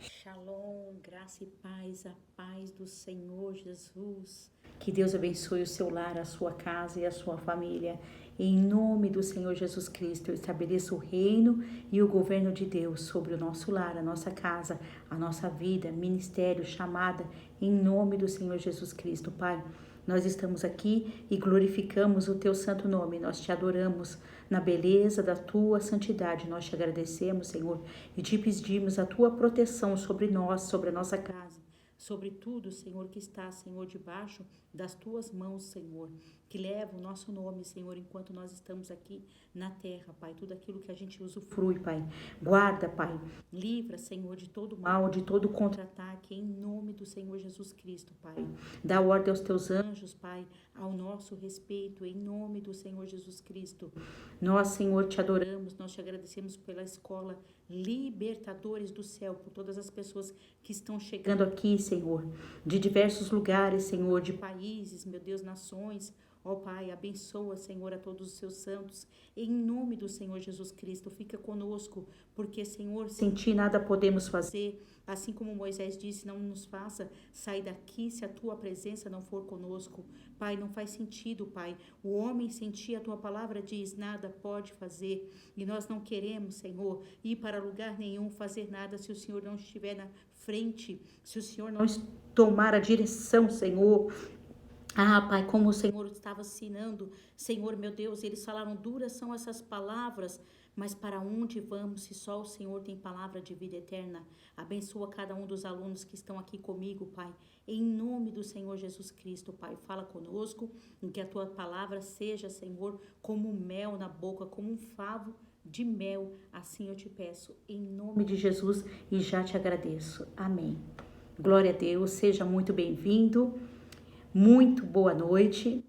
Shalom, graça e paz, a paz do Senhor Jesus. Que Deus abençoe o seu lar, a sua casa e a sua família. Em nome do Senhor Jesus Cristo, eu estabeleço o reino e o governo de Deus sobre o nosso lar, a nossa casa, a nossa vida, ministério, chamada, em nome do Senhor Jesus Cristo, Pai. Nós estamos aqui e glorificamos o teu santo nome, nós te adoramos na beleza da tua santidade, nós te agradecemos, Senhor, e te pedimos a tua proteção sobre nós, sobre a nossa casa, sobre tudo, Senhor, que está, Senhor, debaixo das tuas mãos, Senhor, que leva o nosso nome, Senhor, enquanto nós estamos aqui na terra, Pai, tudo aquilo que a gente usufrui, Pai, guarda, Pai, livra, Senhor, de todo mal, de todo contra-ataque, em nome do Senhor Jesus Cristo, Pai, dá ordem aos teus anjos, Pai, ao nosso respeito, em nome do Senhor Jesus Cristo. Nós, Senhor, te adoramos, nós te agradecemos pela escola Libertadores do Céu, por todas as pessoas que estão chegando aqui, Senhor, de diversos lugares, Senhor, de países, meu Deus, nações. Ó Pai, abençoa, Senhor, a todos os seus santos, em nome do Senhor Jesus Cristo, fica conosco, porque, Senhor, sem ti nada podemos fazer, assim como Moisés disse, não nos faça sair daqui se a tua presença não for conosco. Pai, não faz sentido, Pai, o homem sem ti, a tua palavra diz, nada pode fazer, e nós não queremos, Senhor, ir para lugar nenhum, fazer nada se o Senhor não estiver na frente, se o Senhor não tomar a direção, Senhor. Ah, Pai, como o Senhor estava ensinando, Senhor, meu Deus, eles falaram, duras são essas palavras, mas para onde vamos se só o Senhor tem palavra de vida eterna? Abençoa cada um dos alunos que estão aqui comigo, Pai, em nome do Senhor Jesus Cristo, Pai, fala conosco, em que a tua palavra seja, Senhor, como mel na boca, como um favo de mel, assim eu te peço, em nome de Jesus, e já te agradeço. Amém. Glória a Deus, seja muito bem-vindo. Muito boa noite,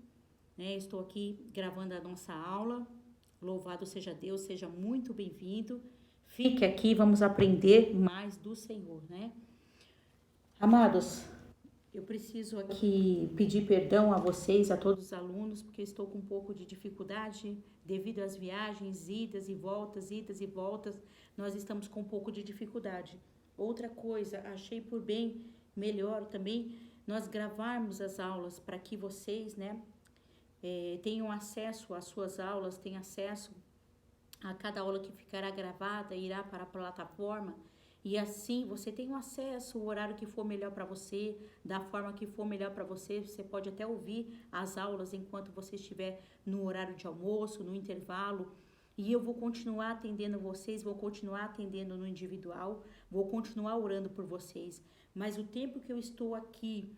né? Estou aqui gravando a nossa aula. Louvado seja Deus, seja muito bem-vindo. Fique aqui, vamos aprender mais do Senhor, né? Amados, eu preciso aqui pedir perdão a vocês, a todos os alunos, porque eu estou com um pouco de dificuldade devido às viagens, idas e voltas, idas e voltas. Nós estamos com um pouco de dificuldade. Outra coisa, achei por bem melhor também nós gravarmos as aulas para que vocês, né, tenham acesso às suas aulas, tenham acesso a cada aula que ficará gravada, irá para a plataforma. E assim você tem um acesso, o horário que for melhor para você, da forma que for melhor para você. Você pode até ouvir as aulas enquanto você estiver no horário de almoço, no intervalo. E eu vou continuar atendendo vocês, vou continuar atendendo no individual, vou continuar orando por vocês. Mas o tempo que eu estou aqui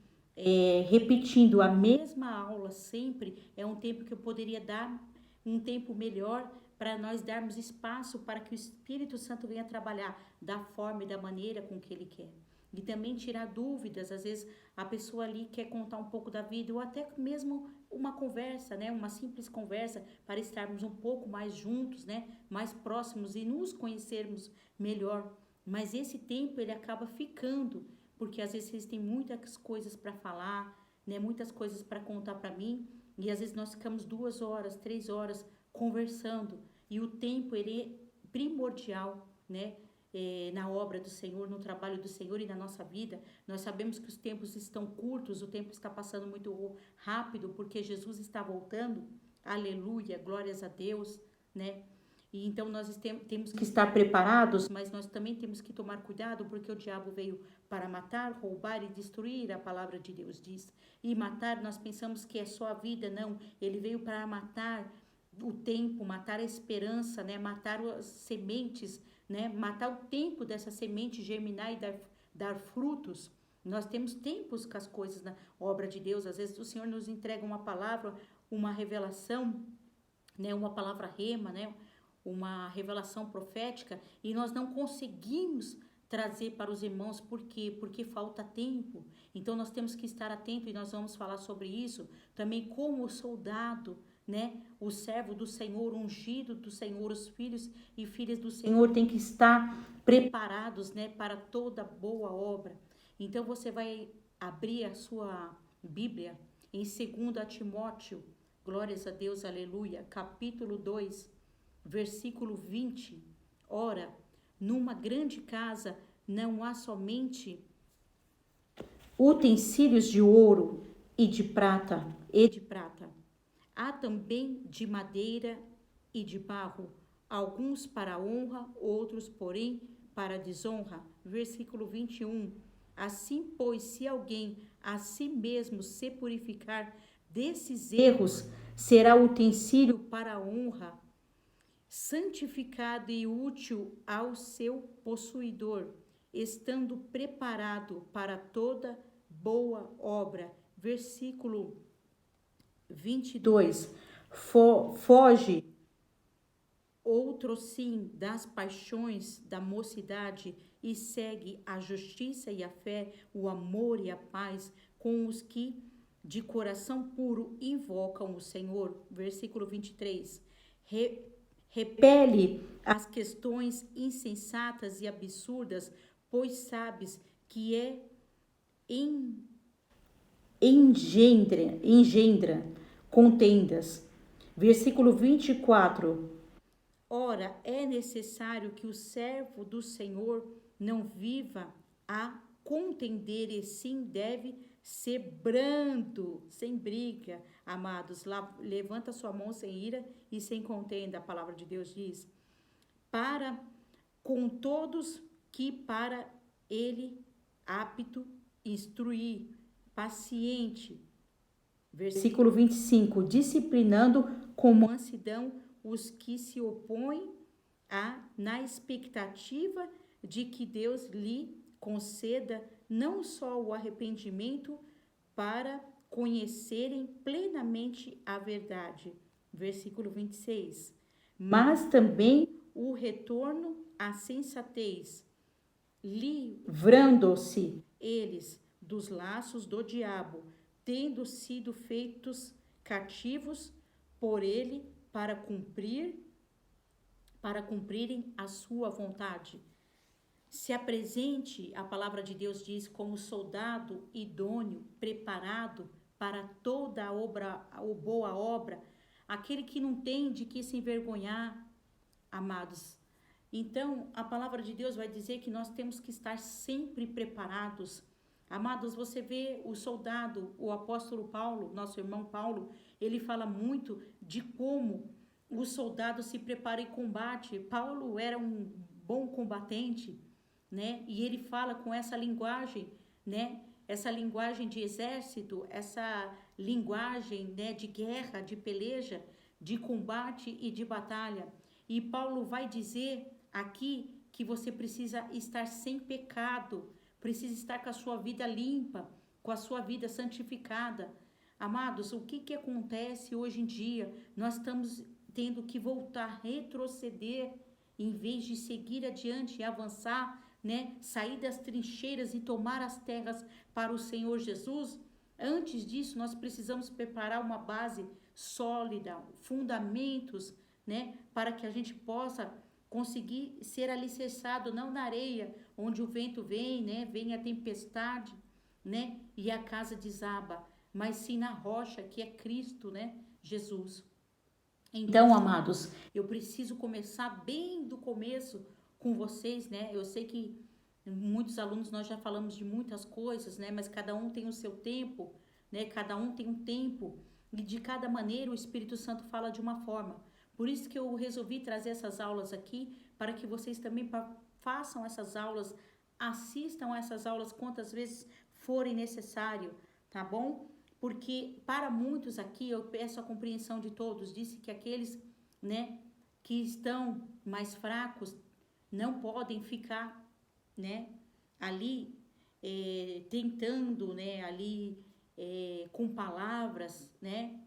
repetindo a mesma aula sempre, é um tempo que eu poderia dar um tempo melhor para nós darmos espaço para que o Espírito Santo venha trabalhar da forma e da maneira com que Ele quer. E também tirar dúvidas, às vezes a pessoa ali quer contar um pouco da vida, ou até mesmo uma conversa, né? Uma simples conversa, para estarmos um pouco mais juntos, né? Mais próximos e nos conhecermos melhor. Mas esse tempo ele acaba ficando, porque às vezes eles têm muitas coisas para falar, né? Muitas coisas para contar para mim, e às vezes nós ficamos 2 horas, 3 horas conversando, e o tempo ele é primordial, né? Na obra do Senhor, no trabalho do Senhor e na nossa vida. Nós sabemos que os tempos estão curtos, o tempo está passando muito rápido, porque Jesus está voltando. Aleluia, glórias a Deus, né? E então nós temos que estar preparados, mas nós também temos que tomar cuidado, porque o diabo veio para matar, roubar e destruir, a palavra de Deus diz. E matar, nós pensamos que é só a vida, não. Ele veio para matar o tempo, matar a esperança, né? Matar as sementes, né? Matar o tempo dessa semente germinar e dar frutos. Nós temos tempos com as coisas na obra de Deus. Às vezes o Senhor nos entrega uma palavra, uma revelação, né? Uma palavra rema, né? Uma revelação profética, e nós não conseguimos trazer para os irmãos. Por quê? Porque falta tempo. Então nós temos que estar atento, e nós vamos falar sobre isso também, como o soldado, né? O servo do Senhor, ungido do Senhor, os filhos e filhas do Senhor têm que estar preparados, né, para toda boa obra. Então você vai abrir a sua Bíblia em 2 Timóteo, glórias a Deus, aleluia, capítulo 2, versículo 20. Ora, numa grande casa não há somente utensílios de ouro e de prata, há também de madeira e de barro, alguns para honra, outros, porém, para desonra. Versículo 21. Assim, pois, se alguém a si mesmo se purificar desses erros, será utensílio para a honra, santificado e útil ao seu possuidor, estando preparado para toda boa obra. Versículo 22. Foge outrossim das paixões da mocidade e segue a justiça e a fé, o amor e a paz com os que de coração puro invocam o Senhor. Versículo 23. Repele as questões insensatas e absurdas, pois sabes que engendra contendas. Versículo 24. Ora, é necessário que o servo do Senhor não viva a contender, e sim deve ser brando, sem briga, amados. Levanta sua mão sem ira e sem contenda, a palavra de Deus diz. Para com todos que para ele apto instruir, paciente. Versículo 25. Disciplinando com mansidão os que se opõem na expectativa de que Deus lhe conceda não só o arrependimento para conhecerem plenamente a verdade. Versículo 26. Mas também o retorno à sensatez, livrando-se eles dos laços do diabo, tendo sido feitos cativos por ele para cumprirem a sua vontade. Se apresente, a palavra de Deus diz, como soldado idôneo, preparado para toda a boa obra, aquele que não tem de que se envergonhar, amados. Então, a palavra de Deus vai dizer que nós temos que estar sempre preparados. Amados, você vê o soldado, o apóstolo Paulo, nosso irmão Paulo, ele fala muito de como o soldado se prepara em combate. Paulo era um bom combatente, né? E ele fala com essa linguagem, né? Essa linguagem de exército, essa linguagem, né, de guerra, de peleja, de combate e de batalha. E Paulo vai dizer aqui que você precisa estar sem pecado, precisa estar com a sua vida limpa, com a sua vida santificada. Amados, o que acontece hoje em dia? Nós estamos tendo que voltar, retroceder, em vez de seguir adiante e avançar, né? Sair das trincheiras e tomar as terras para o Senhor Jesus. Antes disso, nós precisamos preparar uma base sólida, fundamentos, né? Para que a gente possa conseguir ser alicerçado, não na areia, onde o vento vem, né? Vem a tempestade, né? E a casa desaba, mas sim na rocha, que é Cristo, né? Jesus. Então, amados, eu preciso começar bem do começo com vocês, né? Eu sei que muitos alunos nós já falamos de muitas coisas, né? Mas cada um tem o seu tempo, né? Cada um tem um tempo e de cada maneira o Espírito Santo fala de uma forma. Por isso que eu resolvi trazer essas aulas aqui, para que vocês também façam essas aulas, assistam essas aulas quantas vezes forem necessário, tá bom? Porque para muitos aqui, eu peço a compreensão de todos, disse que aqueles, né, que estão mais fracos não podem ficar, né, ali tentando, né, ali com palavras, né,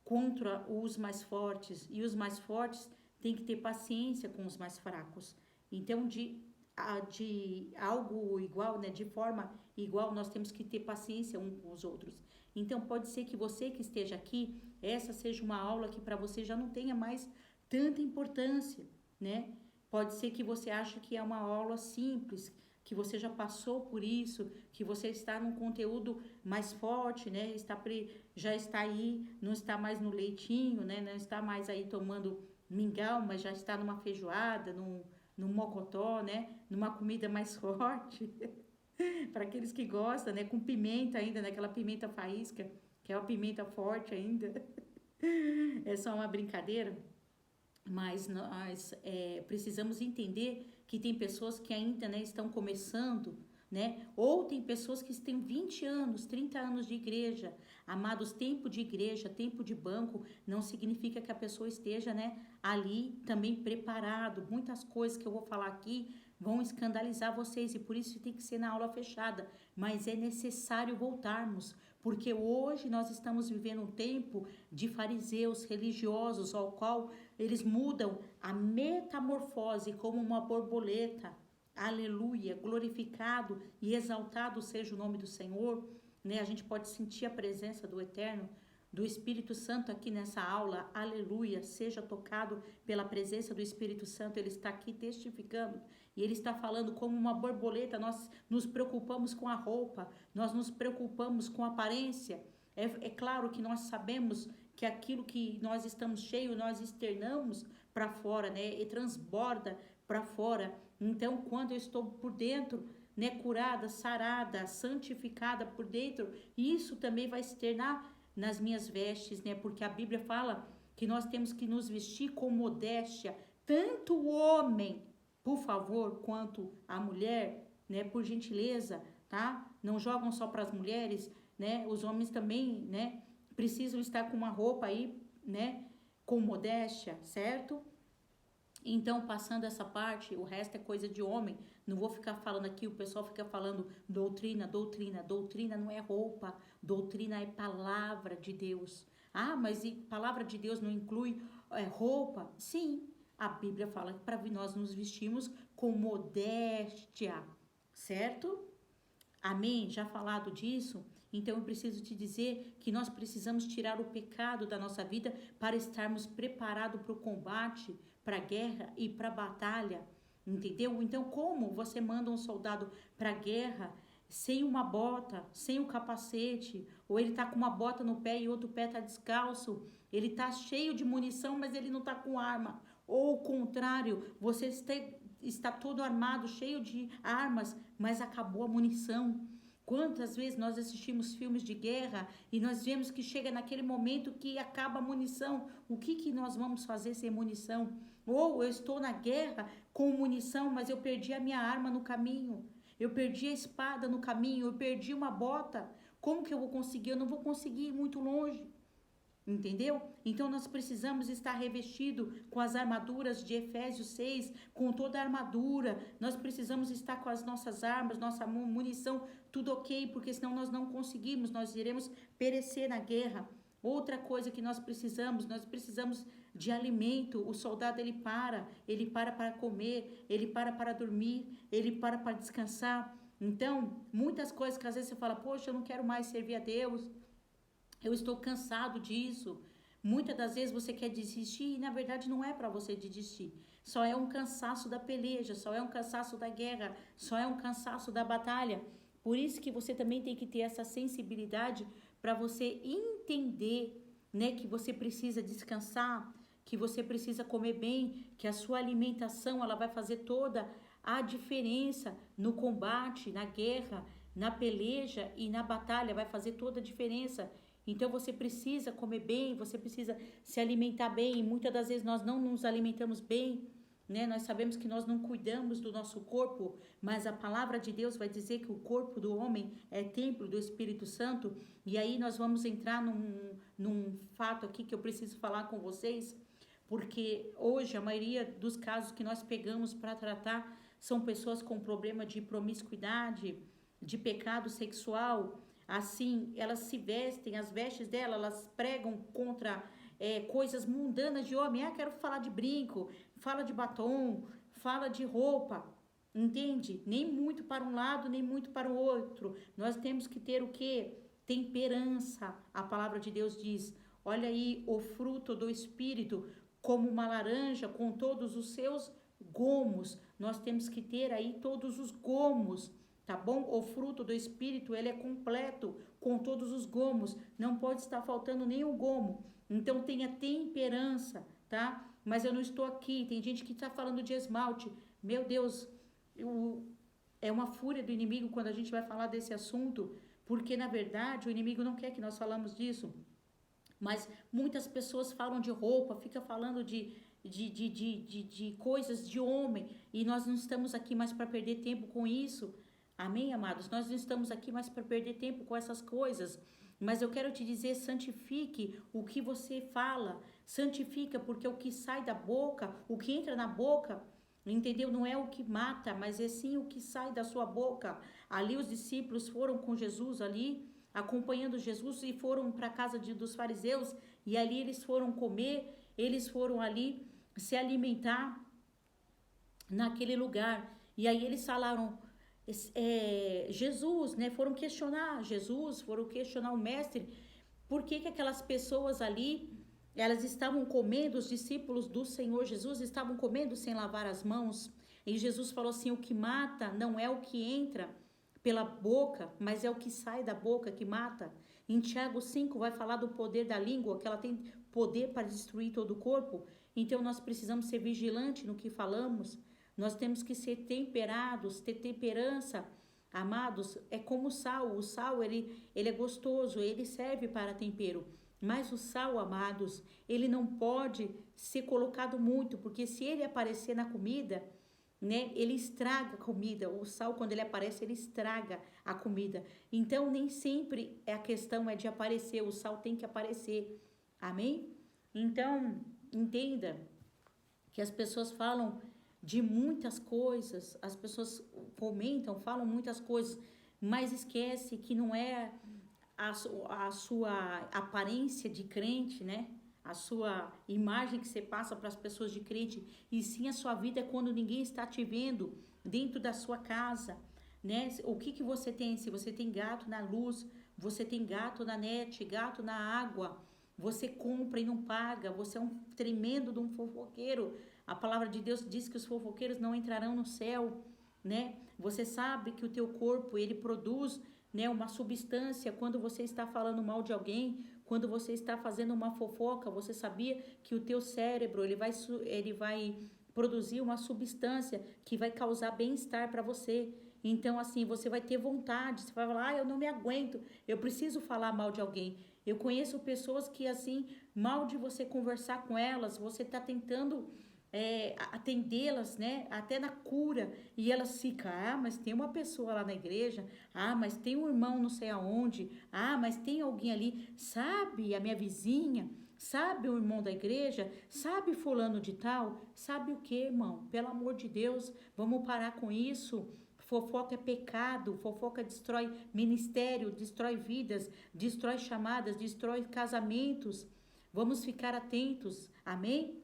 contra os mais fortes, e os mais fortes têm que ter paciência com os mais fracos. Então, de algo igual, né, de forma igual, nós temos que ter paciência uns com os outros. Então, pode ser que você que esteja aqui, essa seja uma aula que para você já não tenha mais tanta importância, né? Pode ser que você ache que é uma aula simples, que você já passou por isso, que você está num conteúdo mais forte, né? Já está aí, não está mais no leitinho, né? Não está mais aí tomando mingau, mas já está numa feijoada, no mocotó, né? Numa comida mais forte, para aqueles que gostam, né? Com pimenta ainda, né? Aquela pimenta faísca, que é uma pimenta forte ainda. É só uma brincadeira. Mas nós precisamos entender que tem pessoas que ainda, né, estão começando, né? Ou tem pessoas que têm 20 anos, 30 anos de igreja. Amados, tempo de igreja, tempo de banco, não significa que a pessoa esteja, né, ali também preparado. Muitas coisas que eu vou falar aqui vão escandalizar vocês e por isso tem que ser na aula fechada. Mas é necessário voltarmos, porque hoje nós estamos vivendo um tempo de fariseus religiosos, ao qual eles mudam a metamorfose como uma borboleta. Aleluia, glorificado e exaltado seja o nome do Senhor, né? A gente pode sentir a presença do Eterno, do Espírito Santo aqui nessa aula. Aleluia, seja tocado pela presença do Espírito Santo. Ele está aqui testificando e ele está falando como uma borboleta. Nós nos preocupamos com a roupa, nós nos preocupamos com a aparência. É claro que nós sabemos que aquilo que nós estamos cheios, nós externamos para fora, né? E transborda para fora. Então, quando eu estou por dentro, né, curada, sarada, santificada por dentro, isso também vai externar nas minhas vestes, né? Porque a Bíblia fala que nós temos que nos vestir com modéstia, tanto o homem, por favor, quanto a mulher, né? Por gentileza, tá? Não jogam só para as mulheres, né? Os homens também, né? Precisam estar com uma roupa aí, né? Com modéstia, certo? Então, passando essa parte, o resto é coisa de homem. Não vou ficar falando aqui, o pessoal fica falando doutrina, doutrina. Doutrina não é roupa, doutrina é palavra de Deus. Ah, mas e palavra de Deus não inclui roupa? Sim, a Bíblia fala que para nós nos vestimos com modéstia, certo? Amém? Já falado disso? Então eu preciso te dizer que nós precisamos tirar o pecado da nossa vida para estarmos preparados para o combate, para a guerra e para a batalha. Entendeu? Então, como você manda um soldado para a guerra sem uma bota, sem o capacete, ou ele tá com uma bota no pé e outro pé tá descalço, ele tá cheio de munição, mas ele não tá com arma. Ou o contrário, você está todo armado, cheio de armas, mas acabou a munição. Quantas vezes nós assistimos filmes de guerra e nós vemos que chega naquele momento que acaba a munição. O que nós vamos fazer sem munição? Ou eu estou na guerra com munição, mas eu perdi a minha arma no caminho. Eu perdi a espada no caminho, eu perdi uma bota. Como que eu vou conseguir? Eu não vou conseguir ir muito longe. Entendeu? Então nós precisamos estar revestido com as armaduras de Efésios 6, com toda a armadura. Nós precisamos estar com as nossas armas, nossa munição, tudo ok, porque senão nós não conseguimos, nós iremos perecer na guerra. Outra coisa que nós precisamos de alimento. O soldado ele para comer, ele para dormir, ele para descansar. Então, muitas coisas que às vezes você fala, poxa, eu não quero mais servir a Deus. Eu estou cansado disso. Muitas das vezes você quer desistir e na verdade não é para você desistir. Só é um cansaço da peleja, só é um cansaço da guerra, só é um cansaço da batalha. Por isso que você também tem que ter essa sensibilidade para você entender, né, que você precisa descansar, que você precisa comer bem, que a sua alimentação ela vai fazer toda a diferença no combate, na guerra, na peleja e na batalha, vai fazer toda a diferença. Então você precisa comer bem, você precisa se alimentar bem. E muitas das vezes nós não nos alimentamos bem, né? Nós sabemos que nós não cuidamos do nosso corpo, mas a palavra de Deus vai dizer que o corpo do homem é templo do Espírito Santo. E aí nós vamos entrar num fato aqui que eu preciso falar com vocês, porque hoje a maioria dos casos que nós pegamos para tratar são pessoas com problema de promiscuidade, de pecado sexual. Assim, elas se vestem, as vestes dela, elas pregam contra coisas mundanas de homem. Ah, quero falar de brinco, fala de batom, fala de roupa, entende? Nem muito para um lado, nem muito para o outro. Nós temos que ter o quê? Temperança. A palavra de Deus diz, olha aí, o fruto do Espírito, como uma laranja com todos os seus gomos. Nós temos que ter aí todos os gomos. Tá bom? O fruto do Espírito, ele é completo, com todos os gomos. Não pode estar faltando nenhum gomo. Então, tenha temperança, tá? Mas eu não estou aqui. Tem gente que está falando de esmalte. Meu Deus, é uma fúria do inimigo quando a gente vai falar desse assunto, porque na verdade o inimigo não quer que nós falamos disso. Mas muitas pessoas falam de roupa, fica falando de coisas de homem, e nós não estamos aqui mais para perder tempo com isso. Amém, amados? Nós não estamos aqui mais para perder tempo com essas coisas. Mas eu quero te dizer, santifique o que você fala. Santifica, porque o que sai da boca, o que entra na boca, entendeu? Não é o que mata, mas é sim o que sai da sua boca. Ali os discípulos foram com Jesus ali, acompanhando Jesus, e foram para a casa dos fariseus, e ali eles foram comer, eles foram ali se alimentar naquele lugar. E aí eles falaram, Jesus, né? Foram questionar Jesus, foram questionar o mestre, por que aquelas pessoas ali, elas estavam comendo, os discípulos do Senhor Jesus estavam comendo sem lavar as mãos. E Jesus falou assim, o que mata não é o que entra pela boca, mas é o que sai da boca que mata. Em Tiago 5 vai falar do poder da língua, que ela tem poder para destruir todo o corpo. Então nós precisamos ser vigilantes no que falamos. Nós temos que ser temperados, ter temperança. Amados, é como o sal. O sal, ele é gostoso, ele serve para tempero. Mas o sal, amados, ele não pode ser colocado muito, porque se ele aparecer na comida, né, ele estraga a comida. O sal, quando ele aparece, ele estraga a comida. Então, nem sempre a questão é de aparecer, o sal tem que aparecer. Amém? Então, entenda que as pessoas falam de muitas coisas, as pessoas comentam, falam muitas coisas, mas esquece que não é a sua aparência de crente, né? A sua imagem que você passa para as pessoas de crente, e sim a sua vida quando ninguém está te vendo dentro da sua casa, né? O que você tem? Se você tem gato na luz, você tem gato na net, gato na água, você compra e não paga, você é um tremendo de um fofoqueiro. A palavra de Deus diz que os fofoqueiros não entrarão no céu, né? Você sabe que o teu corpo, ele produz, né, uma substância quando você está falando mal de alguém, quando você está fazendo uma fofoca. Você sabia que o teu cérebro, ele vai produzir uma substância que vai causar bem-estar para você. Então, assim, você vai ter vontade, você vai falar, eu não me aguento, eu preciso falar mal de alguém. Eu conheço pessoas que, assim, mal de você conversar com elas, você está tentando atendê-las, né, até na cura, e elas ficam, mas tem uma pessoa lá na igreja, mas tem um irmão não sei aonde, mas tem alguém ali, sabe, a minha vizinha, sabe o irmão da igreja, sabe fulano de tal, sabe o que, irmão? Pelo amor de Deus, vamos parar com isso. Fofoca é pecado, fofoca destrói ministério, destrói vidas, destrói chamadas, destrói casamentos. Vamos ficar atentos, amém?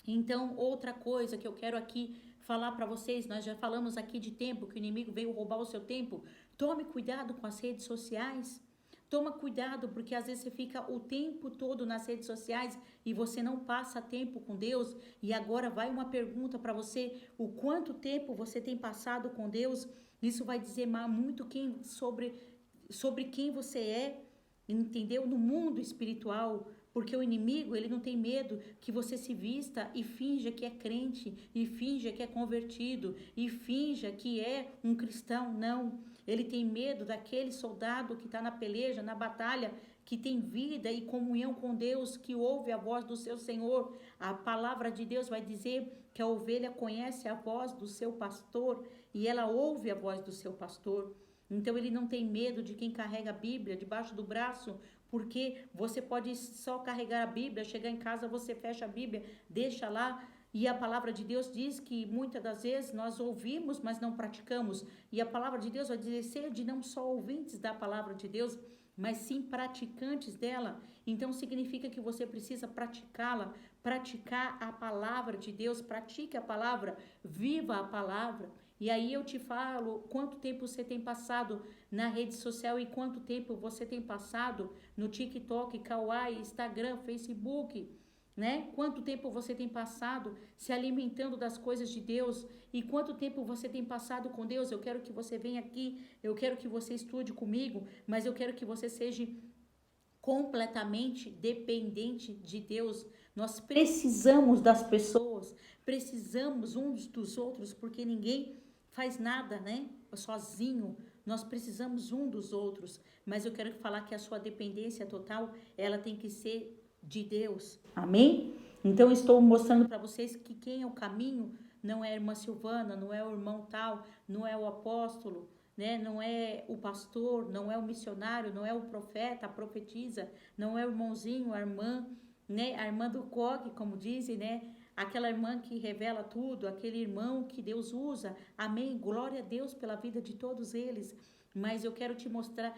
Então, outra coisa que eu quero aqui falar para vocês, nós já falamos aqui de tempo, que o inimigo veio roubar o seu tempo. Tome cuidado com as redes sociais. Toma cuidado, porque às vezes você fica o tempo todo nas redes sociais e você não passa tempo com Deus. E agora vai uma pergunta para você: o quanto tempo você tem passado com Deus? Isso vai dizer muito sobre quem você é, entendeu? No mundo espiritual. Porque o inimigo, ele não tem medo que você se vista e finja que é crente, e finja que é convertido, e finja que é um cristão. Não. Ele tem medo daquele soldado que está na peleja, na batalha, que tem vida e comunhão com Deus, que ouve a voz do seu Senhor. A palavra de Deus vai dizer que a ovelha conhece a voz do seu pastor e ela ouve a voz do seu pastor. Então ele não tem medo de quem carrega a Bíblia debaixo do braço, porque você pode só carregar a Bíblia, chegar em casa, você fecha a Bíblia, deixa lá, e a palavra de Deus diz que muitas das vezes nós ouvimos, mas não praticamos. E a palavra de Deus vai dizer, sede não só ouvintes da palavra de Deus, mas sim praticantes dela. Então significa que você precisa praticá-la, praticar a palavra de Deus, pratique a palavra, viva a palavra. E aí eu te falo quanto tempo você tem passado na rede social e quanto tempo você tem passado no TikTok, Kawaii, Instagram, Facebook, né? Quanto tempo você tem passado se alimentando das coisas de Deus e quanto tempo você tem passado com Deus. Eu quero que você venha aqui, eu quero que você estude comigo, mas eu quero que você seja completamente dependente de Deus. Nós precisamos das pessoas, precisamos uns dos outros, porque ninguém faz nada, né? Sozinho. Nós precisamos um dos outros. Mas eu quero falar que a sua dependência total, ela tem que ser de Deus. Amém? Então, eu estou mostrando para vocês que quem é o caminho não é a irmã Silvana, não é o irmão tal, não é o apóstolo, né? Não é o pastor, não é o missionário, não é o profeta, a profetisa, não é o irmãozinho, a irmã, né? A irmã do coque, como dizem, né? Aquela irmã que revela tudo, aquele irmão que Deus usa. Amém? Glória a Deus pela vida de todos eles. Mas eu quero te mostrar,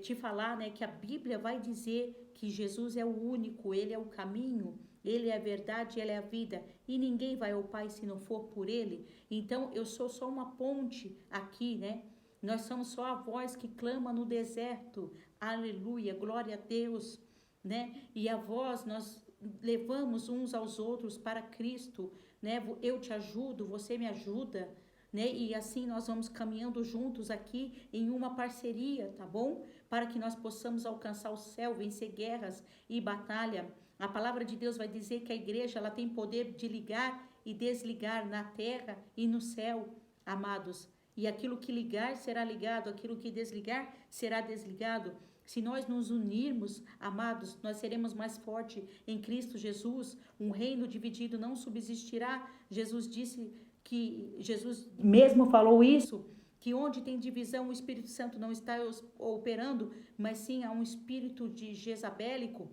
te falar, né, que a Bíblia vai dizer que Jesus é o único, Ele é o caminho, Ele é a verdade, Ele é a vida. E ninguém vai ao Pai se não for por Ele. Então, eu sou só uma ponte aqui, né? Nós somos só a voz que clama no deserto. Aleluia, glória a Deus, né? E a voz, nós levamos uns aos outros para Cristo, né? Eu te ajudo, você me ajuda, né? E assim nós vamos caminhando juntos aqui em uma parceria, tá bom? Para que nós possamos alcançar o céu, vencer guerras e batalha. A palavra de Deus vai dizer que a igreja ela tem poder de ligar e desligar na terra e no céu, amados. E aquilo que ligar será ligado, aquilo que desligar será desligado. Se nós nos unirmos, amados, nós seremos mais fortes em Cristo Jesus. Um reino dividido não subsistirá. Jesus disse que, Jesus mesmo falou isso, que onde tem divisão o Espírito Santo não está operando, mas sim há um espírito de jezabélico,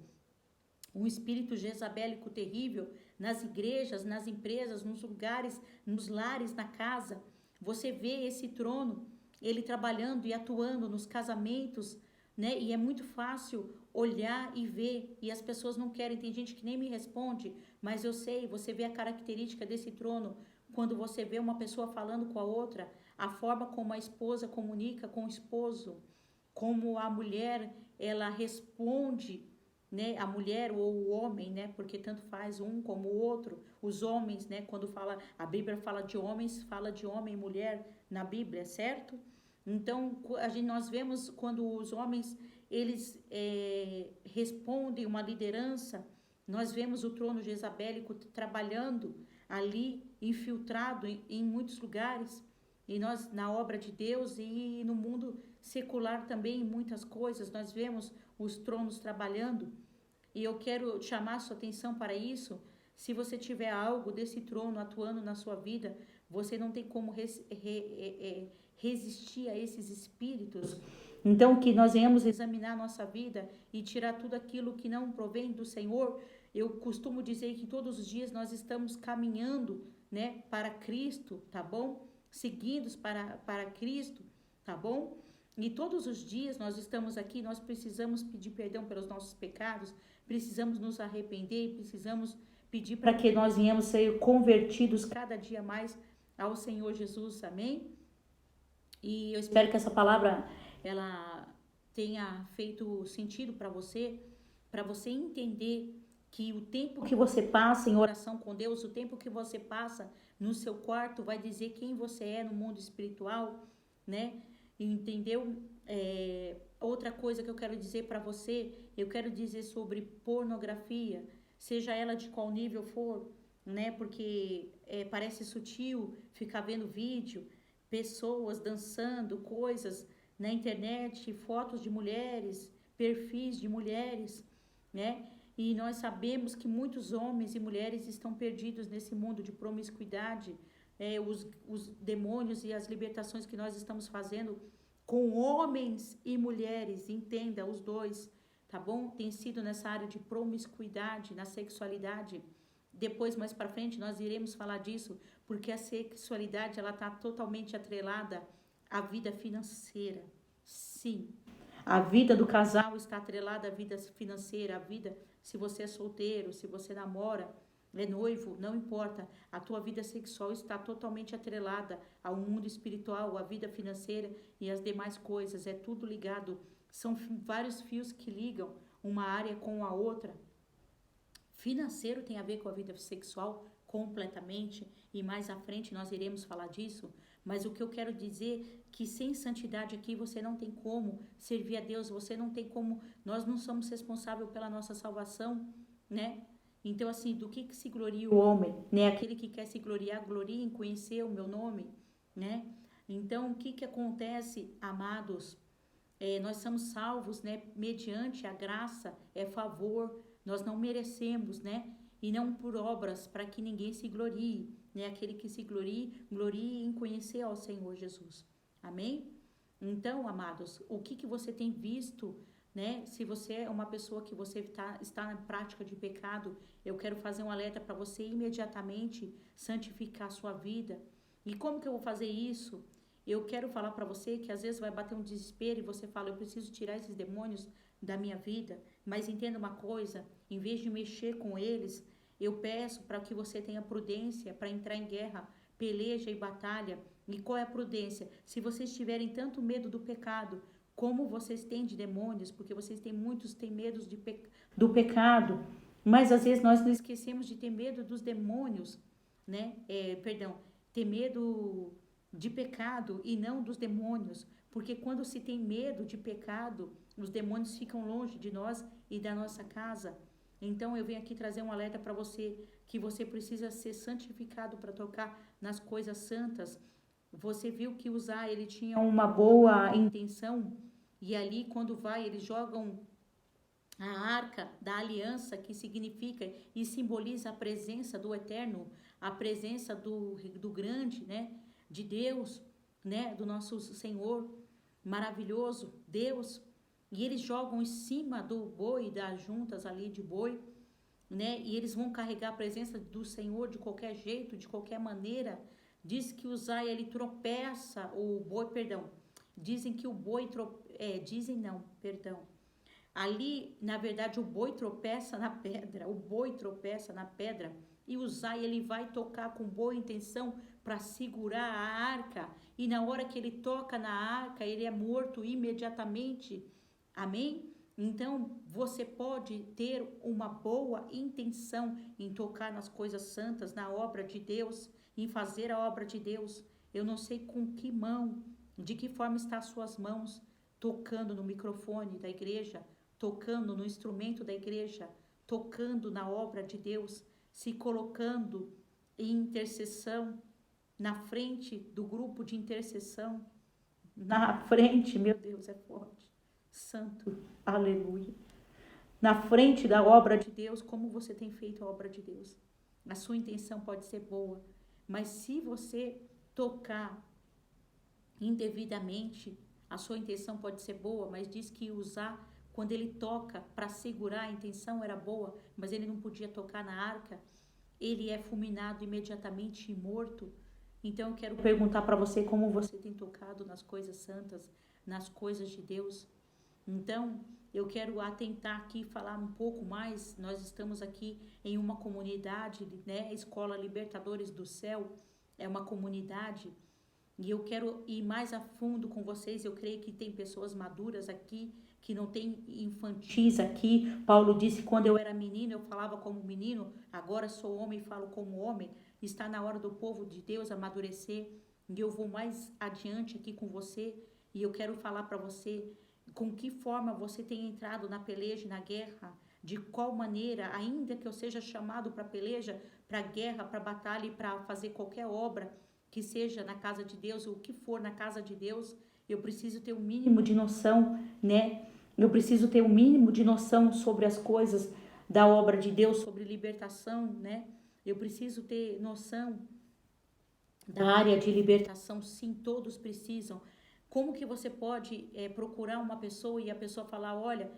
um espírito jezabélico terrível nas igrejas, nas empresas, nos lugares, nos lares, na casa. Você vê esse trono, ele trabalhando e atuando nos casamentos, né? E é muito fácil olhar e ver, e as pessoas não querem. Tem gente que nem me responde, mas eu sei, você vê a característica desse trono quando você vê uma pessoa falando com a outra, a forma como a esposa comunica com o esposo, como a mulher, ela responde, né, a mulher ou o homem, né, porque tanto faz um como o outro, os homens, né, quando fala, a Bíblia fala de homens, fala de homem e mulher na Bíblia, certo? Então, nós vemos quando os homens, eles respondem uma liderança, nós vemos o trono jezabélico trabalhando ali, infiltrado em muitos lugares, e nós, na obra de Deus e no mundo secular também, em muitas coisas, nós vemos os tronos trabalhando, e eu quero chamar a sua atenção para isso. Se você tiver algo desse trono atuando na sua vida, você não tem como resistir a esses espíritos. Então, que nós venhamos examinar a nossa vida e tirar tudo aquilo que não provém do Senhor. Eu costumo dizer que todos os dias nós estamos caminhando, né, para Cristo, tá bom? Seguidos para Cristo, tá bom? E todos os dias nós estamos aqui, nós precisamos pedir perdão pelos nossos pecados, precisamos nos arrepender, precisamos pedir para que nós venhamos ser convertidos cada dia mais ao Senhor Jesus, amém? E eu espero que essa palavra, ela tenha feito sentido para você entender que o tempo que você passa em oração com Deus, o tempo que você passa no seu quarto vai dizer quem você é no mundo espiritual, né? Entendeu? Outra coisa que eu quero dizer para você, eu quero dizer sobre pornografia, seja ela de qual nível for, né? Porque parece sutil ficar vendo vídeo, pessoas dançando, coisas na internet, fotos de mulheres, perfis de mulheres, né? E nós sabemos que muitos homens e mulheres estão perdidos nesse mundo de promiscuidade, os demônios e as libertações que nós estamos fazendo com homens e mulheres, entenda, os dois, tá bom? Tem sido nessa área de promiscuidade, na sexualidade. Depois, mais para frente, nós iremos falar disso, porque a sexualidade, ela está totalmente atrelada à vida financeira. Sim, a vida do casal está atrelada à vida financeira, à vida, se você é solteiro, se você namora, é noivo, não importa, a tua vida sexual está totalmente atrelada ao mundo espiritual, à vida financeira e às demais coisas, é tudo ligado, são vários fios que ligam uma área com a outra. Financeiro tem a ver com a vida sexual completamente, e mais à frente nós iremos falar disso, Mas o que eu quero dizer que sem santidade aqui você não tem como servir a Deus, você não tem como, nós não somos responsáveis pela nossa salvação, né? Então, assim, do que se gloria o homem, né? Aquele que quer se gloriar, gloria em conhecer o meu nome, né? Então, o que acontece, amados? Nós somos salvos, né? Mediante a graça, favor, nós não merecemos, né? E não por obras, para que ninguém se glorie, né? Aquele que se glorie em conhecer ao Senhor Jesus. Amém? Então, amados, o que você tem visto, né? Se você é uma pessoa que você está na prática de pecado, eu quero fazer um alerta para você imediatamente santificar a sua vida. E como que eu vou fazer isso? Eu quero falar para você que às vezes vai bater um desespero e você fala, eu preciso tirar esses demônios da minha vida. Mas entenda uma coisa, em vez de mexer com eles, eu peço para que você tenha prudência para entrar em guerra, peleja e batalha. E qual é a prudência? Se vocês tiverem tanto medo do pecado, como vocês têm de demônios, porque muitos têm medo do pecado, mas às vezes nós não esquecemos de ter medo dos demônios, né? Ter medo de pecado e não dos demônios, porque quando se tem medo de pecado, os demônios ficam longe de nós e da nossa casa. Então eu venho aqui trazer um alerta para você, que você precisa ser santificado para tocar nas coisas santas. Você viu que Uzá, ele tinha uma boa intenção, e ali quando vai, eles jogam a arca da aliança, que significa e simboliza a presença do Eterno, a presença do grande, né? De Deus, né? Do nosso Senhor maravilhoso, Deus. E eles jogam em cima do boi, das juntas ali de boi, né? E eles vão carregar a presença do Senhor de qualquer jeito, de qualquer maneira. Diz que Uzá, ele tropeça, o boi, perdão. Dizem que o boi dizem não, perdão. Ali, na verdade, o boi tropeça na pedra, e Uzá, ele vai tocar com boa intenção para segurar a arca, e na hora que ele toca na arca, ele é morto imediatamente. Amém? Então, você pode ter uma boa intenção em tocar nas coisas santas, na obra de Deus, em fazer a obra de Deus. Eu não sei com que mão, de que forma estão as suas mãos, tocando no microfone da igreja, tocando no instrumento da igreja, tocando na obra de Deus, se colocando em intercessão, na frente do grupo de intercessão, na frente, meu Deus, é forte, santo, aleluia, na frente da obra de Deus, como você tem feito a obra de Deus. A sua intenção pode ser boa, mas se você tocar indevidamente, a sua intenção pode ser boa, mas diz que usar, quando ele toca para segurar, a intenção era boa, mas ele não podia tocar na arca, ele é fulminado imediatamente e morto. Então eu quero perguntar para você como você tem tocado nas coisas santas, nas coisas de Deus. Então eu quero atentar aqui, falar um pouco mais. Nós estamos aqui em uma comunidade, né? Escola Libertadores do Céu é uma comunidade. E eu quero ir mais a fundo com vocês. Eu creio que tem pessoas maduras aqui, que não tem infantis aqui. Paulo disse, quando eu era menino, eu falava como menino, agora sou homem e falo como homem. Está na hora do povo de Deus amadurecer. E eu vou mais adiante aqui com você. E eu quero falar para você com que forma você tem entrado na peleja, na guerra. De qual maneira, ainda que eu seja chamado para peleja, para guerra, para batalha e para fazer qualquer obra que seja na casa de Deus, ou o que for na casa de Deus, eu preciso ter um mínimo de noção, né? Eu preciso ter um mínimo de noção sobre as coisas da obra de Deus, sobre libertação, né? Eu preciso ter noção da área de libertação, sim, todos precisam. Como que você pode procurar uma pessoa e a pessoa falar, olha,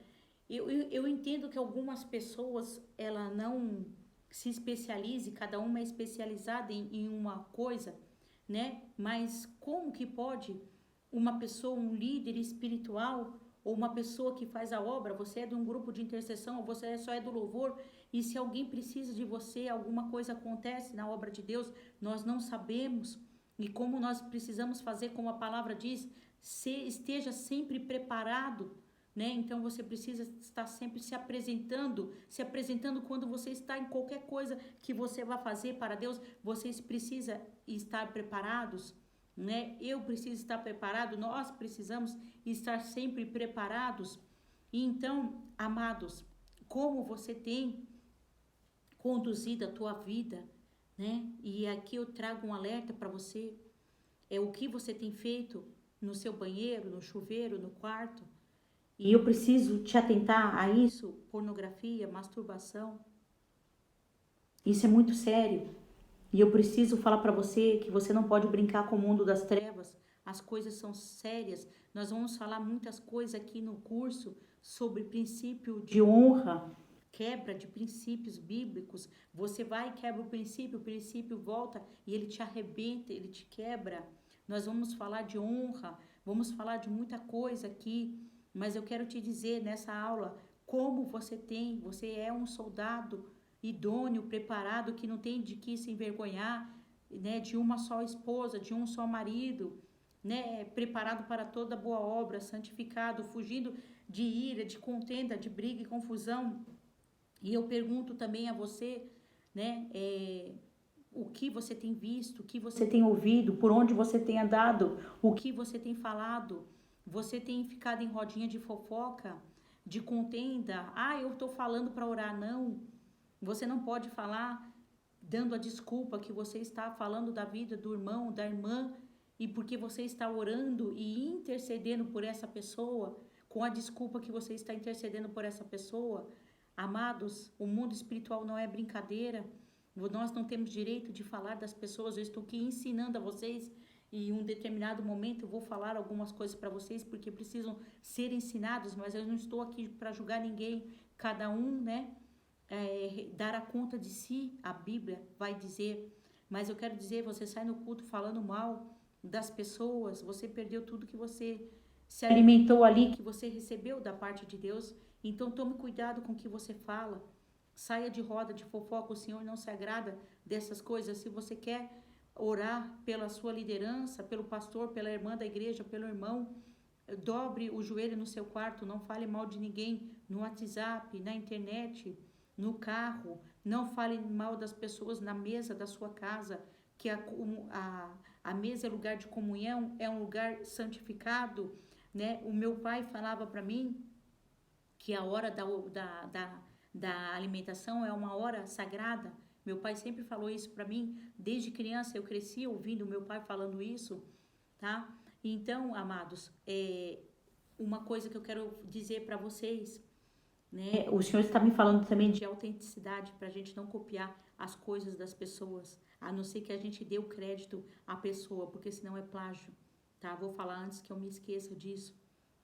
eu entendo que algumas pessoas, ela não se especialize, cada uma é especializada em uma coisa, né? Mas como que pode uma pessoa, um líder espiritual ou uma pessoa que faz a obra, você é de um grupo de intercessão ou você só é do louvor, e se alguém precisa de você, alguma coisa acontece na obra de Deus, nós não sabemos, e como nós precisamos fazer, como a palavra diz, esteja sempre preparado, né? Então você precisa estar sempre se apresentando quando você está em qualquer coisa que você vai fazer para Deus, vocês precisam estar preparados, né? Eu preciso estar preparado, nós precisamos estar sempre preparados. E então, amados, como você tem conduzido a tua vida, né? E aqui eu trago um alerta para você, é o que você tem feito no seu banheiro, no chuveiro, no quarto. E eu preciso te atentar a isso, pornografia, masturbação. Isso é muito sério. E eu preciso falar para você que você não pode brincar com o mundo das trevas. As coisas são sérias. Nós vamos falar muitas coisas aqui no curso sobre princípio de honra, quebra de princípios bíblicos. Você vai e quebra o princípio volta e ele te arrebenta, ele te quebra. Nós vamos falar de honra, vamos falar de muita coisa aqui, mas eu quero te dizer nessa aula como você é um soldado idôneo, preparado, que não tem de que se envergonhar, né, de uma só esposa, de um só marido, né, preparado para toda boa obra, santificado, fugindo de ira, de contenda, de briga e confusão. E eu pergunto também a você, né, o que você tem visto, o que você tem ouvido, por onde você tem andado, o que você tem falado. Você tem ficado em rodinha de fofoca, de contenda. Ah, eu estou falando para orar, não. Você não pode falar dando a desculpa que você está falando da vida do irmão, da irmã, e porque você está orando e intercedendo por essa pessoa, com a desculpa que você está intercedendo por essa pessoa. Amados, o mundo espiritual não é brincadeira. Nós não temos direito de falar das pessoas. Eu estou aqui ensinando a vocês e em um determinado momento eu vou falar algumas coisas para vocês porque precisam ser ensinados, mas eu não estou aqui para julgar ninguém. Cada um, né? Dar a conta de si, a Bíblia vai dizer. Mas eu quero dizer, você sai no culto falando mal das pessoas, você perdeu tudo que você se alimentou ali, que você recebeu da parte de Deus. Então tome cuidado com o que você fala. Saia de roda de fofoca, o Senhor não se agrada dessas coisas. Se você quer orar pela sua liderança, pelo pastor, pela irmã da igreja, pelo irmão, dobre o joelho no seu quarto, não fale mal de ninguém no WhatsApp, na internet, no carro, não fale mal das pessoas na mesa da sua casa, que a mesa é lugar de comunhão, é um lugar santificado, né? O meu pai falava para mim que a hora da alimentação é uma hora sagrada. Meu pai sempre falou isso para mim, desde criança eu cresci ouvindo meu pai falando isso, tá? Então, amados, uma coisa que eu quero dizer para vocês, né? O Senhor está me falando também de autenticidade, para a gente não copiar as coisas das pessoas, a não ser que a gente dê o crédito à pessoa, porque senão é plágio, tá? Vou falar antes que eu me esqueça disso.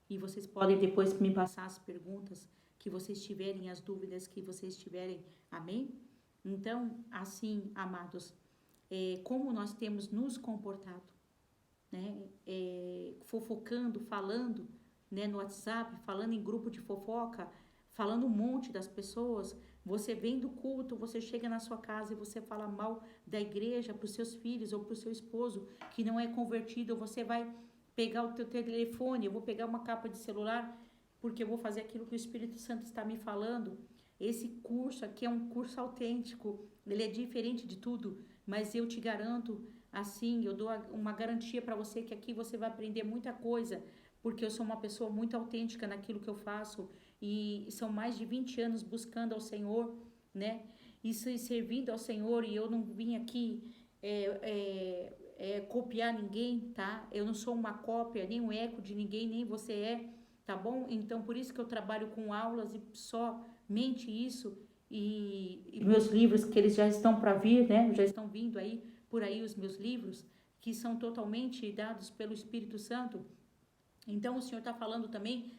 E vocês podem depois me passar as perguntas que vocês tiverem, as dúvidas que vocês tiverem, amém? Então, assim, amados, como nós temos nos comportado, né? Fofocando, falando, né, no WhatsApp, falando em grupo de fofoca, falando um monte das pessoas. Você vem do culto, você chega na sua casa e você fala mal da igreja para os seus filhos ou para o seu esposo que não é convertido. Você vai pegar o teu telefone, eu vou pegar uma capa de celular porque eu vou fazer aquilo que o Espírito Santo está me falando. Esse curso aqui é um curso autêntico, ele é diferente de tudo, mas eu te garanto, assim, eu dou uma garantia para você que aqui você vai aprender muita coisa, porque eu sou uma pessoa muito autêntica naquilo que eu faço e são mais de 20 anos buscando ao Senhor, né? E servindo ao Senhor, e eu não vim aqui copiar ninguém, tá? Eu não sou uma cópia, nem um eco de ninguém, nem você é, tá bom? Então, por isso que eu trabalho com aulas e somente isso. E meus livros, que eles já estão para vir, né? Já estão vindo aí, por aí, os meus livros, que são totalmente dados pelo Espírito Santo. Então, o Senhor está falando também,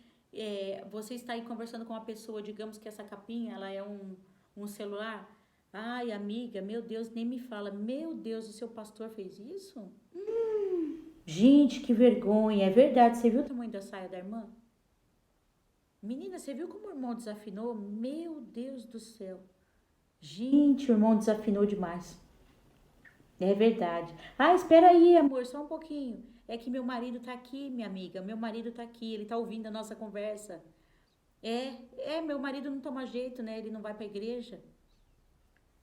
você está aí conversando com uma pessoa, digamos que essa capinha, ela é um celular. Ai, amiga, meu Deus, nem me fala. Meu Deus, o seu pastor fez isso? Gente, que vergonha. É verdade, você viu o tamanho da saia da irmã? Menina, você viu como o irmão desafinou? Meu Deus do céu. Gente, o irmão desafinou demais. É verdade. Ah, espera aí, amor, só um pouquinho. É que meu marido tá aqui, minha amiga. Meu marido tá aqui, ele tá ouvindo a nossa conversa. Meu marido não toma jeito, né? Ele não vai pra igreja.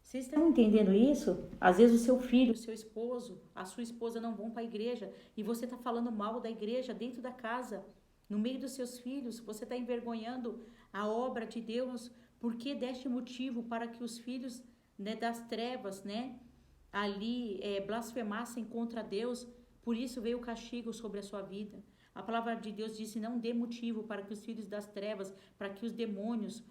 Vocês estão entendendo isso? Às vezes o seu filho, o seu esposo, a sua esposa não vão para a igreja e você está falando mal da igreja dentro da casa, no meio dos seus filhos. Você está envergonhando a obra de Deus porque deste motivo para que os filhos, né, das trevas, né, ali blasfemassem contra Deus. Por isso veio o castigo sobre a sua vida. A palavra de Deus disse: não dê motivo para que os filhos das trevas, para que os demônios,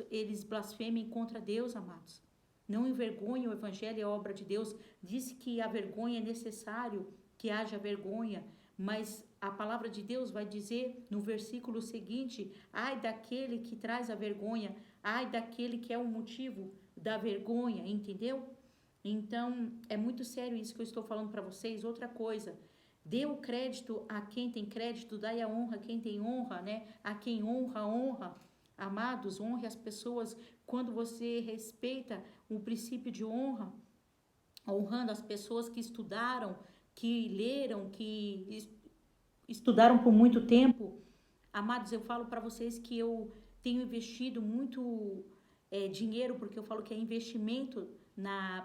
eles blasfemem contra Deus, amados. Não envergonhe o evangelho e a obra de Deus. Disse que a vergonha é necessário que haja vergonha, mas a palavra de Deus vai dizer no versículo seguinte: ai daquele que traz a vergonha, ai daquele que é o motivo da vergonha, entendeu? Então, é muito sério isso que eu estou falando para vocês. Outra coisa, dê o crédito a quem tem crédito, dai a honra a quem tem honra, né? A quem honra, honra. Amados, honre as pessoas quando você respeita o princípio de honra, honrando as pessoas que estudaram, que leram, que estudaram por muito tempo. Amados, eu falo para vocês que eu tenho investido muito dinheiro, porque eu falo que é investimento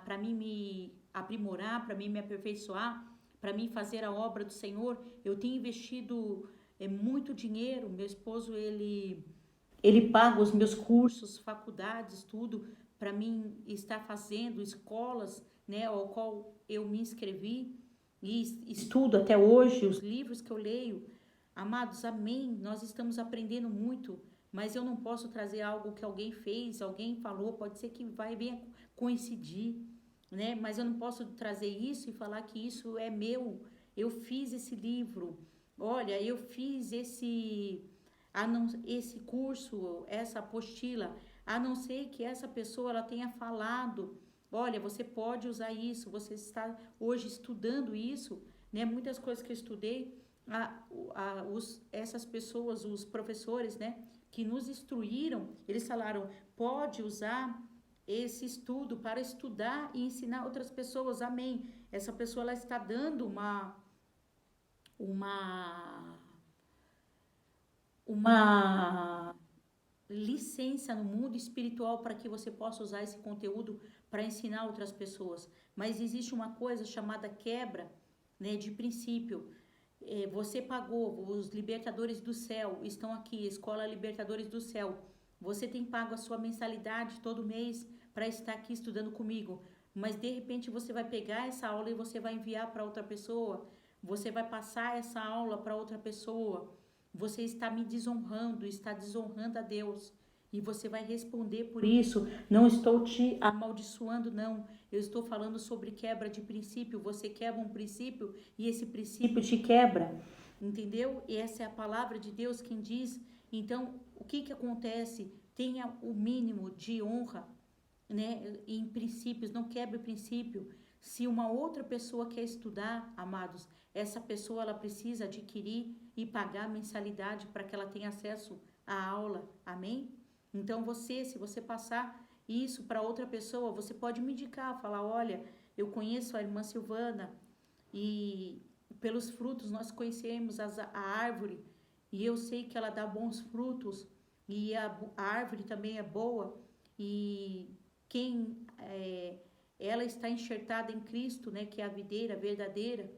para mim me aprimorar, para mim me aperfeiçoar, para mim fazer a obra do Senhor. Eu tenho investido muito dinheiro. Meu esposo, ele paga os meus cursos, faculdades, tudo, para mim estar fazendo escolas, né, ao qual eu me inscrevi e estudo até hoje, os livros que eu leio. Amados, amém, nós estamos aprendendo muito, mas eu não posso trazer algo que alguém fez, alguém falou, pode ser que venha coincidir, né, mas eu não posso trazer isso e falar que isso é meu, eu fiz esse livro, olha, eu fiz esse curso, essa apostila, a não ser que essa pessoa ela tenha falado, olha, você pode usar isso, você está hoje estudando isso, né? Muitas coisas que eu estudei, essas pessoas, os professores, né, que nos instruíram, eles falaram, pode usar esse estudo para estudar e ensinar outras pessoas, amém. Essa pessoa ela está dando uma uma licença no mundo espiritual para que você possa usar esse conteúdo para ensinar outras pessoas. Mas existe uma coisa chamada quebra, né, de princípio. Você pagou, os Libertadores do Céu estão aqui, Escola Libertadores do Céu. Você tem pago a sua mensalidade todo mês para estar aqui estudando comigo. Mas de repente você vai pegar essa aula e você vai enviar para outra pessoa. Você vai passar essa aula para outra pessoa. Você está me desonrando, está desonrando a Deus. E você vai responder por isso. Não estou te amaldiçoando, não. Eu estou falando sobre quebra de princípio. Você quebra um princípio e esse princípio te quebra. Entendeu? E essa é a palavra de Deus quem diz. Então, o que acontece? Tenha o mínimo de honra, né, em princípios, não quebre o princípio. Se uma outra pessoa quer estudar, amados, essa pessoa ela precisa adquirir e pagar mensalidade para que ela tenha acesso à aula, amém? Então se você passar isso para outra pessoa, você pode me indicar, falar, olha, eu conheço a irmã Silvana e pelos frutos nós conhecemos a árvore e eu sei que ela dá bons frutos e a árvore também é boa e quem ela está enxertada em Cristo, né, que é a videira verdadeira,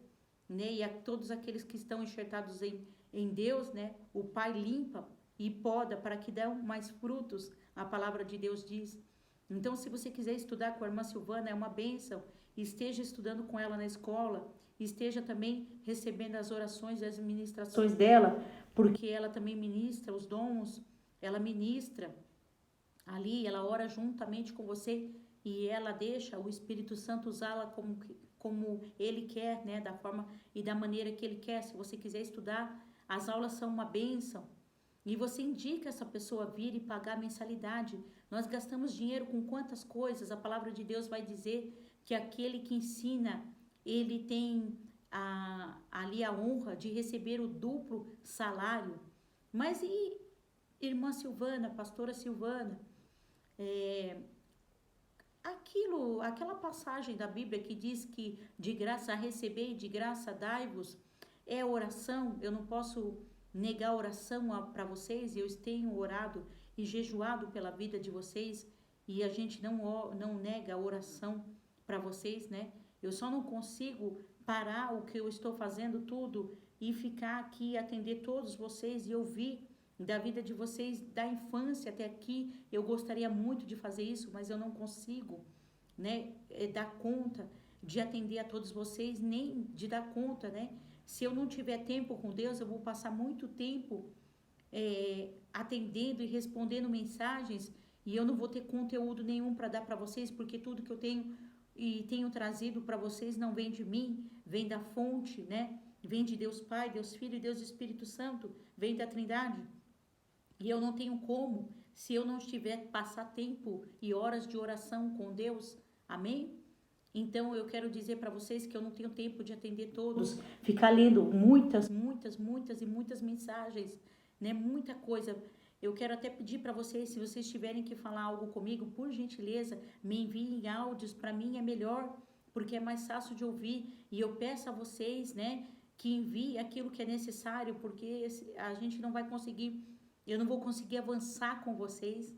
né, e a todos aqueles que estão enxertados em Deus, né, o Pai limpa e poda para que dêem mais frutos, a palavra de Deus diz. Então, se você quiser estudar com a irmã Silvana, é uma bênção, esteja estudando com ela na escola, esteja também recebendo as orações e as ministrações dela, porque ela também ministra os dons, ela ministra ali, ela ora juntamente com você e ela deixa o Espírito Santo usá-la como ele quer, né, da forma e da maneira que ele quer. Se você quiser estudar, as aulas são uma bênção. E você indica essa pessoa vir e pagar a mensalidade. Nós gastamos dinheiro com quantas coisas? A palavra de Deus vai dizer que aquele que ensina, ele tem ali a honra de receber o duplo salário. Mas e irmã Silvana, pastora Silvana, aquela passagem da Bíblia que diz que de graça receber e de graça dai-vos, é oração. Eu não posso negar a oração para vocês. Eu tenho orado e jejuado pela vida de vocês e a gente não nega a oração para vocês, né? Eu só não consigo parar o que eu estou fazendo tudo e ficar aqui, atender todos vocês e ouvir da vida de vocês, da infância até aqui. Eu gostaria muito de fazer isso, mas eu não consigo, né, dar conta de atender a todos vocês, nem de dar conta, né? Se eu não tiver tempo com Deus, eu vou passar muito tempo atendendo e respondendo mensagens e eu não vou ter conteúdo nenhum para dar para vocês, porque tudo que eu tenho e tenho trazido para vocês não vem de mim, vem da fonte, né? Vem de Deus Pai, Deus Filho e Deus Espírito Santo, vem da Trindade. E eu não tenho como, se eu não estiver passar tempo e horas de oração com Deus. Amém? Então eu quero dizer para vocês que eu não tenho tempo de atender todos, ficar lendo muitas e muitas mensagens, né? Muita coisa. Eu quero até pedir para vocês, se vocês tiverem que falar algo comigo, por gentileza, me enviem áudios, para mim é melhor, porque é mais fácil de ouvir. E eu peço a vocês, né, que enviem aquilo que é necessário, porque a gente não vai conseguir, eu não vou conseguir avançar com vocês.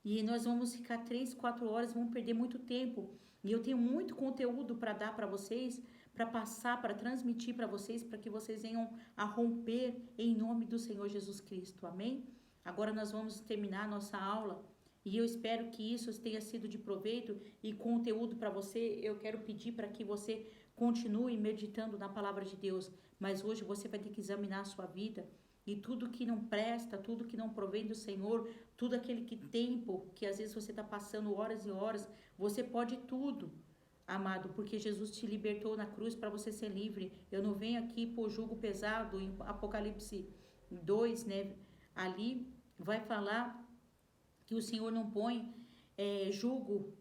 E nós vamos ficar 3, 4 horas, vamos perder muito tempo. E eu tenho muito conteúdo para dar para vocês, para passar, para transmitir para vocês, para que vocês venham a romper em nome do Senhor Jesus Cristo. Amém? Agora nós vamos terminar a nossa aula e eu espero que isso tenha sido de proveito e conteúdo para você. Eu quero pedir para que você continue meditando na palavra de Deus, mas hoje você vai ter que examinar a sua vida e tudo que não presta, tudo que não provém do Senhor, tudo aquele tempo que às vezes você está passando horas e horas, você pode tudo, amado, porque Jesus te libertou na cruz para você ser livre. Eu não venho aqui por jugo pesado, em Apocalipse 2, né? Ali vai falar que o Senhor não põe jugo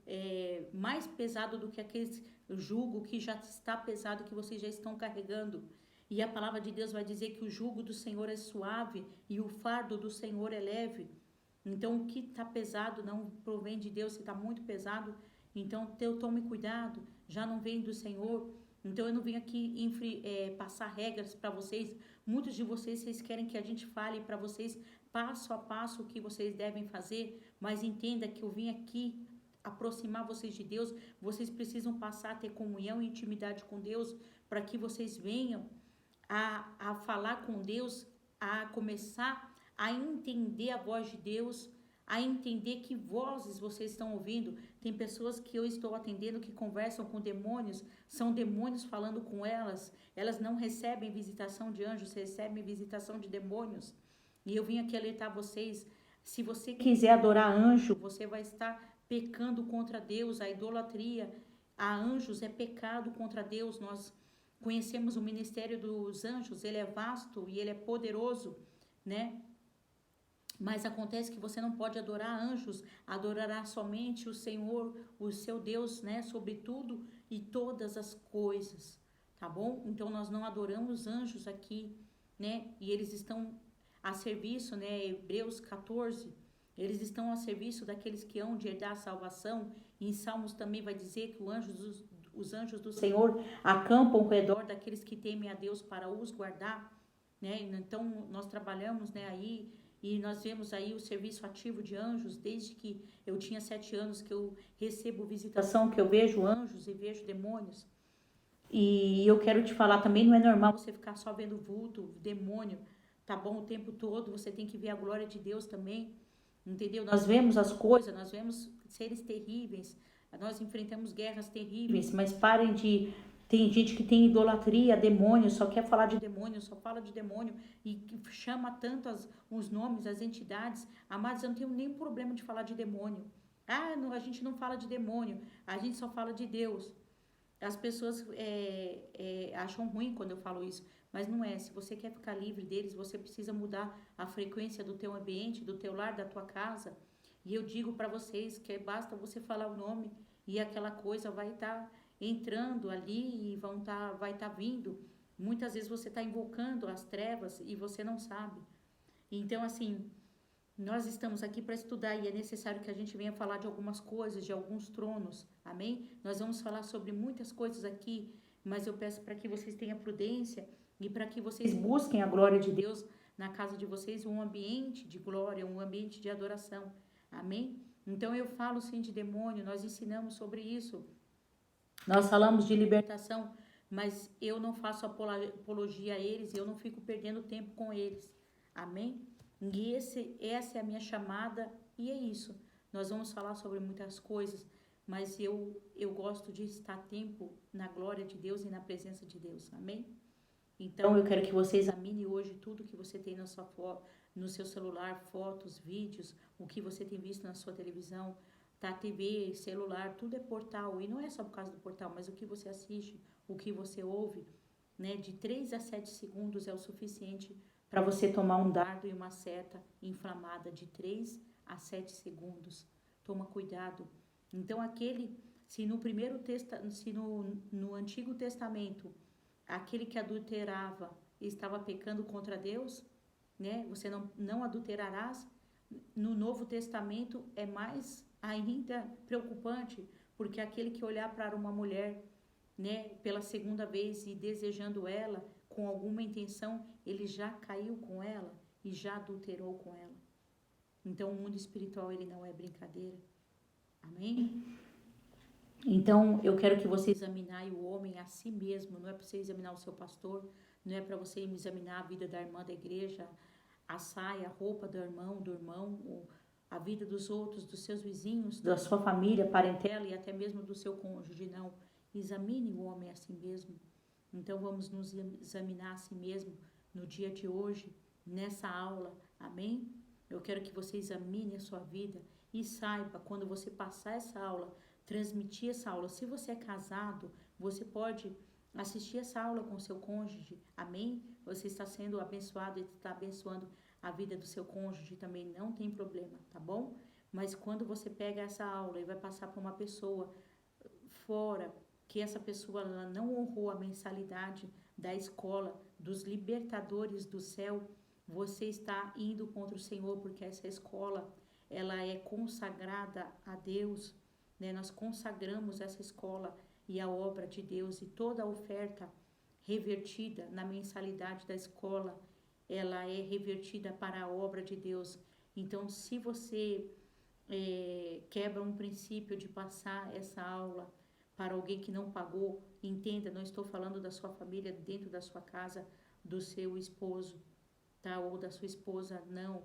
mais pesado do que aquele jugo que já está pesado, que vocês já estão carregando. E a palavra de Deus vai dizer que o jugo do Senhor é suave e o fardo do Senhor é leve. Então, o que está pesado não provém de Deus. Se está muito pesado, então tome cuidado, já não vem do Senhor. Então, eu não venho aqui passar regras para vocês. Muitos de vocês querem que a gente fale para vocês passo a passo o que vocês devem fazer, mas entenda que eu vim aqui aproximar vocês de Deus. Vocês precisam passar a ter comunhão e intimidade com Deus para que vocês venham a falar com Deus, a começar a entender a voz de Deus, a entender que vozes vocês estão ouvindo. Tem pessoas que eu estou atendendo que conversam com demônios, são demônios falando com elas, elas não recebem visitação de anjos, recebem visitação de demônios. E eu vim aqui alertar vocês, se você quiser adorar anjo, você vai estar pecando contra Deus. A idolatria a anjos é pecado contra Deus. Nós conhecemos o ministério dos anjos, ele é vasto e ele é poderoso, né? Mas acontece que você não pode adorar anjos, adorará somente o Senhor, o seu Deus, né? Sobre tudo e todas as coisas, tá bom? Então nós não adoramos anjos aqui, né? E eles estão a serviço, né? Hebreus 14, eles estão a serviço daqueles que hão de herdar a salvação. E em Salmos também vai dizer que os anjos do Senhor acampam ao redor daqueles que temem a Deus para os guardar, né? Então nós trabalhamos, né, aí, e nós vemos aí o serviço ativo de anjos desde que eu tinha 7 anos, que eu recebo visitação, que eu vejo anjos e vejo demônios. E eu quero te falar também, não é normal você ficar só vendo vulto, demônio, tá bom? O tempo todo você tem que ver a glória de Deus também, entendeu? Nós vemos as coisas, nós vemos seres terríveis, nós enfrentamos guerras terríveis, mas parem de... Tem gente que tem idolatria, demônio, só quer falar de demônio, só fala de demônio e chama tanto os nomes, as entidades. Amados, eu não tenho nenhum problema de falar de demônio. Ah, não, a gente não fala de demônio, a gente só fala de Deus. As pessoas acham ruim quando eu falo isso, mas não é. Se você quer ficar livre deles, você precisa mudar a frequência do teu ambiente, do teu lar, da tua casa. E eu digo para vocês que basta você falar o nome e aquela coisa vai estar entrando ali e vai estar vindo. Muitas vezes você está invocando as trevas e você não sabe. Então, assim, nós estamos aqui para estudar e é necessário que a gente venha falar de algumas coisas, de alguns tronos, amém? Nós vamos falar sobre muitas coisas aqui, mas eu peço para que vocês tenham prudência e para que vocês busquem a glória de Deus na casa de vocês, um ambiente de glória, um ambiente de adoração, amém? Então eu falo sim de demônio, nós ensinamos sobre isso. Nós falamos de libertação, mas eu não faço apologia a eles, eu não fico perdendo tempo com eles. Amém? E essa é a minha chamada e é isso. Nós vamos falar sobre muitas coisas, mas eu gosto de estar tempo na glória de Deus e na presença de Deus. Amém? Então eu quero que você examine hoje tudo que você tem no seu celular, fotos, vídeos, o que você tem visto na sua televisão, tá? TV, celular, tudo é portal. E não é só por causa do portal, mas o que você assiste, o que você ouve, né? De 3 a 7 segundos é o suficiente para você tomar um dardo e uma seta inflamada de 3 a 7 segundos. Toma cuidado. Então se no Antigo Testamento aquele que adulterava estava pecando contra Deus, né? Você não adulterarás. No Novo Testamento é mais ainda preocupante, porque aquele que olhar para uma mulher, né, pela segunda vez e desejando ela com alguma intenção, ele já caiu com ela e já adulterou com ela. Então o mundo espiritual ele não é brincadeira. Amém? Então, eu quero que você examine o homem a si mesmo, não é para você examinar o seu pastor, não é para você examinar a vida da irmã da igreja, a saia, a roupa do irmão, a vida dos outros, dos seus vizinhos, da sua família, parentela e até mesmo do seu cônjuge, não. Examine o homem a si mesmo. Então, vamos nos examinar a si mesmo no dia de hoje, nessa aula, amém? Eu quero que você examine a sua vida e saiba, quando você passar essa aula, transmitir essa aula. Se você é casado, você pode assistir essa aula com seu cônjuge, amém? Você está sendo abençoado e está abençoando a vida do seu cônjuge também, não tem problema, tá bom? Mas quando você pega essa aula e vai passar para uma pessoa fora, que essa pessoa ela não honrou a mensalidade da escola dos libertadores do céu, você está indo contra o Senhor, porque essa escola ela é consagrada a Deus, né? Nós consagramos essa escola e a obra de Deus, e toda a oferta revertida na mensalidade da escola, ela é revertida para a obra de Deus. Então, se você quebra um princípio de passar essa aula para alguém que não pagou, entenda, não estou falando da sua família, dentro da sua casa, do seu esposo, tá? Ou da sua esposa, não,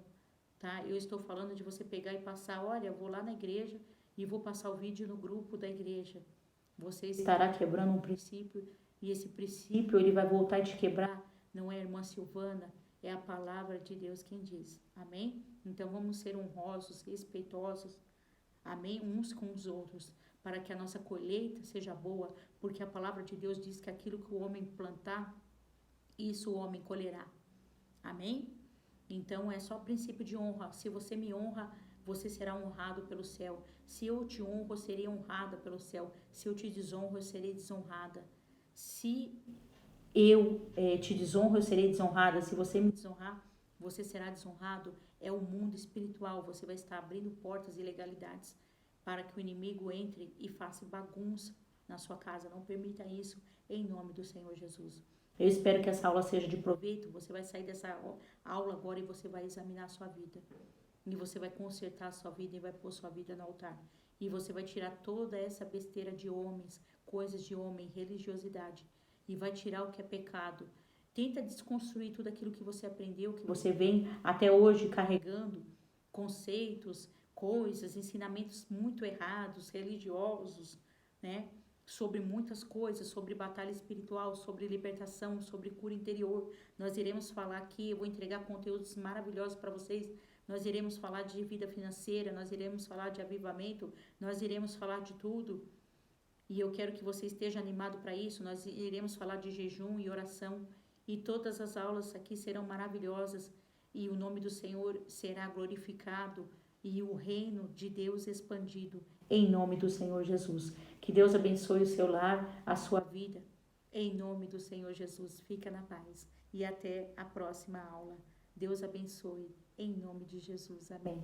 tá? Eu estou falando de você pegar e passar, olha, eu vou lá na igreja e vou passar o vídeo no grupo da igreja. Você estará quebrando um princípio e esse princípio ele vai voltar a te quebrar. Não é a irmã Silvana, é a palavra de Deus quem diz. Amém? Então vamos ser honrosos, respeitosos, amém? Uns com os outros, para que a nossa colheita seja boa, porque a palavra de Deus diz que aquilo que o homem plantar, isso o homem colherá. Amém? Então é só princípio de honra. Se você me honra, você será honrado pelo céu. Se eu te honro, eu serei honrada pelo céu. Se eu te desonro, eu serei desonrada. Se eu te desonro, eu serei desonrada. Se você me desonrar, você será desonrado. É o mundo espiritual. Você vai estar abrindo portas de ilegalidades para que o inimigo entre e faça bagunça na sua casa. Não permita isso em nome do Senhor Jesus. Eu espero que essa aula seja de proveito. Você vai sair dessa aula agora e você vai examinar a sua vida. E você vai consertar a sua vida e vai pôr sua vida no altar. E você vai tirar toda essa besteira de homens, coisas de homem, religiosidade. E vai tirar o que é pecado. Tenta desconstruir tudo aquilo que você aprendeu, que você vem até hoje carregando, conceitos, coisas, ensinamentos muito errados, religiosos, né? Sobre muitas coisas, sobre batalha espiritual, sobre libertação, sobre cura interior. Nós iremos falar aqui, eu vou entregar conteúdos maravilhosos para vocês. Nós iremos falar de vida financeira, nós iremos falar de avivamento, nós iremos falar de tudo. E eu quero que você esteja animado para isso. Nós iremos falar de jejum e oração. E todas as aulas aqui serão maravilhosas. E o nome do Senhor será glorificado. E o reino de Deus expandido. Em nome do Senhor Jesus. Que Deus abençoe o seu lar, a sua vida. Em nome do Senhor Jesus. Fica na paz. E até a próxima aula. Deus abençoe. Em nome de Jesus. Amém.